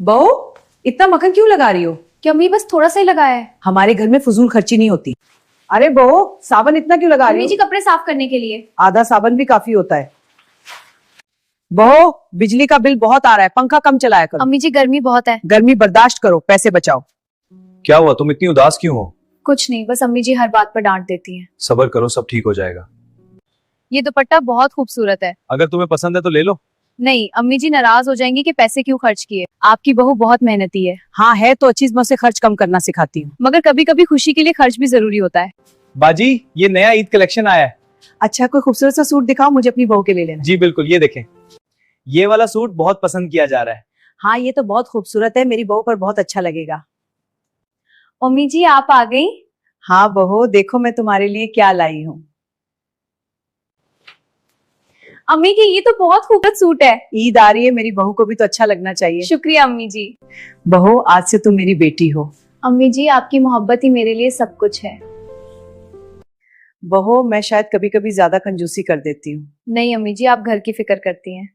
बहू, इतना मक्खन क्यों लगा रही हो? क्या अम्मी बस थोड़ा सा ही लगाया है। हमारे घर में फजूल खर्ची नहीं होती। अरे बहू, साबन इतना क्यों लगा रही अम्मी हो? जी कपड़े साफ करने के लिए। आधा साबन भी काफी होता है। बहू, बिजली का बिल बहुत आ रहा है, पंखा कम चलाया करो। अम्मी जी गर्मी बहुत है। गर्मी बर्दाश्त करो, पैसे बचाओ। क्या हुआ, तुम इतनी उदास क्यों हो? कुछ नहीं, बस अम्मी जी हर बात पर डांट देती हैं। सब्र करो, सब ठीक हो जाएगा। ये दुपट्टा बहुत खूबसूरत है। अगर तुम्हें पसंद है तो ले लो। नहीं, अम्मी जी नाराज हो जाएंगी कि पैसे क्यों खर्च किए। आपकी बहू बहुत मेहनती है। हाँ है तो अच्छी, मैं उसे खर्च कम करना सिखाती हूँ। मगर कभी कभी खुशी के लिए खर्च भी जरूरी होता है। बाजी, ये नया ईद कलेक्शन आया है। अच्छा, कोई खूबसूरत सा सूट दिखाओ, मुझे अपनी बहू के लिए लेना है। जी बिल्कुल, ये देखें। ये वाला सूट बहुत पसंद किया जा रहा है। हाँ ये तो बहुत खूबसूरत है, मेरी बहू पर बहुत अच्छा लगेगा। अम्मी जी आप आ गई। हाँ बहू, देखो मैं तुम्हारे लिए क्या लाई हूँ। अम्मी की ये तो बहुत खूबसूरत सूट है। ईद आ रही है, मेरी बहू को भी तो अच्छा लगना चाहिए। शुक्रिया अम्मी जी। बहू, आज से तुम मेरी बेटी हो। अम्मी जी आपकी मोहब्बत ही मेरे लिए सब कुछ है। बहू, मैं शायद कभी कभी ज्यादा कंजूसी कर देती हूँ। नहीं अम्मी जी, आप घर की फिक्र करती हैं।